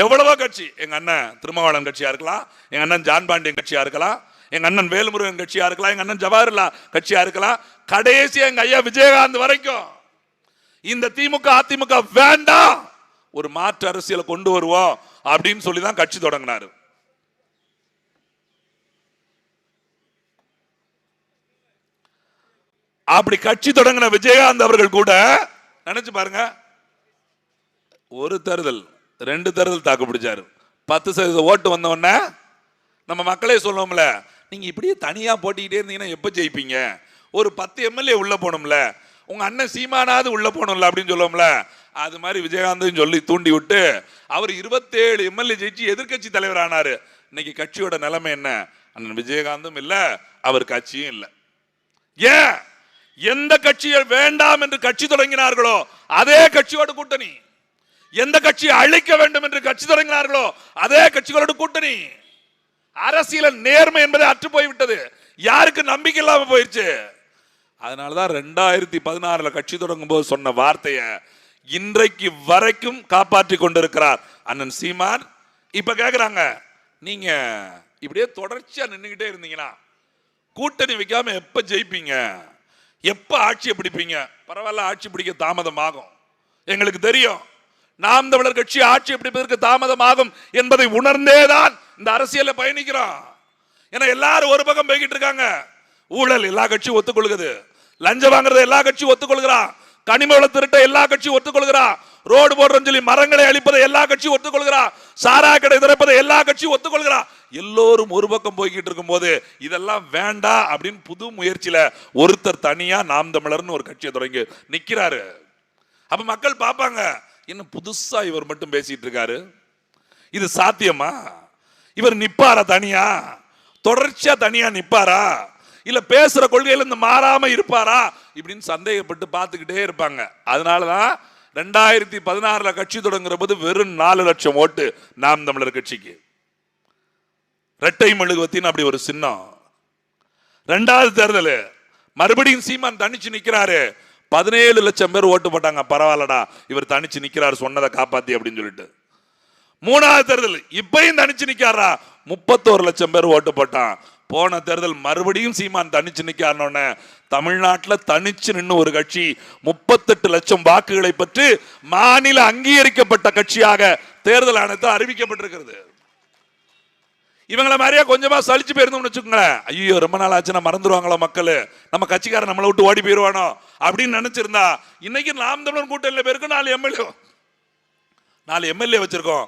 எவ்வளவோ கட்சி, எங்க அண்ணன் திருமாவளவன் கட்சியா இருக்கலாம், எங்க அண்ணன் ஜான் பாண்டியன் கட்சியா இருக்கலாம், எங்க அண்ணன் வேல்முருகன் கட்சியா இருக்கலாம், எங்க அண்ணன் ஜவஹர்லால் கட்சியா இருக்கலாம், கடைசி எங்க ஐயா விஜயகாந்த் வரைக்கும் இந்த திமுக அதிமுக வேண்டாம், ஒரு மாற்று அரசியலை கொண்டு வருவோம் அப்படின்னு சொல்லிதான் கட்சி தொடங்கினாரு. அப்படி கட்சி தொடங்கின விஜயகாந்த் அவர்கள் கூட நினைச்சு பாருங்க, ஒரு தேர்தல் 2 தேர்தல் தாக்கு பிடிச்சாரு. 10% ஓட்டு வந்த உடனே நம்ம மக்களே சொல்லுவோம்ல, நீங்க இப்படியே தனியா போட்டிக்கிட்டே இருந்தீங்கன்னா எப்ப ஜெயிப்பீங்க, ஒரு 10 எம்எல்ஏ உள்ள போகணும்ல, உங்க அண்ணன் சீமானாவது உள்ள போகணும்ல அப்படின்னு சொல்லுவோம்ல. அது மாதிரி விஜயகாந்த் சொல்லி தூண்டி விட்டு அவர் 27 எம்எல்ஏ ஜெயிச்சு எதிர்கட்சி தலைவர் ஆனாரு. இன்னைக்கு கட்சியோட நிலைமை என்ன? அண்ணன் விஜயகாந்தும் இல்ல, அவர் கட்சியும் இல்ல. ஏன்? எந்த கட்சியை வேண்டாம் என்று கட்சி தொடங்கினார்களோ அதே கட்சியோட கூட்டணி, எந்த கட்சியை அழிக்க வேண்டும் என்று கட்சி தொடங்கினார்களோ அதே கட்சிகளோட கூட்டணி. அரசியல் நேர்மை என்பதை அற்று போய்விட்டது, யாருக்கு நம்பிக்கை இல்லாம போயிடுச்சு. அதனாலதான் 2016 கட்சி தொடங்கும் போது சொன்ன வார்த்தைய இன்றைக்கு வரைக்கும் காப்பாற்றி கொண்டிருக்கிறார் அண்ணன் சீமான். இப்ப கேக்குறாங்க, நீங்க இப்படியே தொடர்ச்சியா நின்றுகிட்டே இருந்தீங்கன்னா கூட்டணி வைக்காம எப்ப ஜெயிப்பீங்க, எப்ப ஆட்சியை பிடிப்பீங்க? பரவாயில்ல, ஆட்சி பிடிக்க தாமதம் ஆகும், எங்களுக்கு தெரியும். நாம் தமிழர் கட்சி ஆட்சி பிடிப்பதற்கு தாமதம் ஆகும் என்பதை உணர்ந்தேதான் இந்த அரசியலை பயணிக்கிறோம். ஏன்னா எல்லாரும் ஒரு பக்கம் போய்கிட்டு இருக்காங்க. ஊழல் எல்லா கட்சியும் ஒத்துக்கொள்கிறது, லஞ்சம் வாங்குறதை எல்லா கட்சியும் ஒத்துக்கொள்கிறான், கனிம வள திருட்டை எல்லா கட்சியும் ஒத்துக்கொள்கிறான், ரோடு போடுறோம்னு சொல்லி மரங்களை அழிப்பதை எல்லா கட்சியும் ஒத்துக்கொள்கிறான், சாரா கடை திறப்பதை எல்லா கட்சியும் ஒத்துக்கொள்கிறான். எல்லோரும் ஒரு பக்கம் போய்கிட்டு இருக்கும் போது இதெல்லாம் வேண்டாம் அப்படின்னு புது முயற்சியில ஒருத்தர் தனியா நாம் தமிழர்னு ஒரு கட்சியை தொடங்கி நிக்கிறாரு. அப்ப மக்கள் பார்ப்பாங்க, இன்னும் புதுசா இவர் மட்டும் பேசிட்டு இருக்காரு, இது சாத்தியமா? இவர் நிப்பாரா தனியா, தொடர்ச்சியா தனியா நிப்பாரா, இல்ல பேசுற கொள்கையில இருந்து மாறாம இருப்பாரா இப்படின்னு சந்தேகப்பட்டு பார்த்துக்கிட்டே இருப்பாங்க. அதனாலதான் 2016 கட்சி தொடங்குற போது வெறும் 4 லட்சம் ஓட்டு நாம் தமிழர் கட்சிக்கு, இரட்டை மெழுகுவத்தின் அப்படி ஒரு சின்னம். 2வது தேர்தல் மறுபடியும் சீமான் தனிச்சு நிக்கிறாரு, 17 லட்சம் பேர் ஓட்டு போட்டாங்க. பரவாயில்லடா, இவர் தனிச்சு நிக்கிறாரு, சொன்னதை காப்பாத்தி அப்படின்னு சொல்லிட்டு. 3வது தேர்தல் இப்பயும் தனிச்சு நிக்காரா, 31 லட்சம் பேர் ஓட்டு போட்டான். போன தேர்தல் மறுபடியும் சீமான் தனிச்சு நிக்காருன்னு தமிழ்நாட்டில் தனிச்சு நின்று ஒரு கட்சி 38 லட்சம் வாக்குகளை பெற்று மாநில அங்கீகரிக்கப்பட்ட கட்சியாக தேர்தல் ஆணையத்தில் அறிவிக்கப்பட்டிருக்கிறது. இவங்களை மாதிரியா கொஞ்சமா சலிச்சு போயிருந்தோம்னு வச்சுக்கோங்களேன், ஐயோ ரொம்ப நாள் ஆச்சுன்னா மறந்துடுவாங்களோ மக்கள், நம்ம கட்சிக்காரன் நம்மளை விட்டு ஓடி போயிடுவானோ அப்படின்னு நினைச்சிருந்தா இன்னைக்கு நாம் தமிழர் கூட்டணியில பேருக்கு 4 எம்எல்ஏ வச்சிருக்கோம்.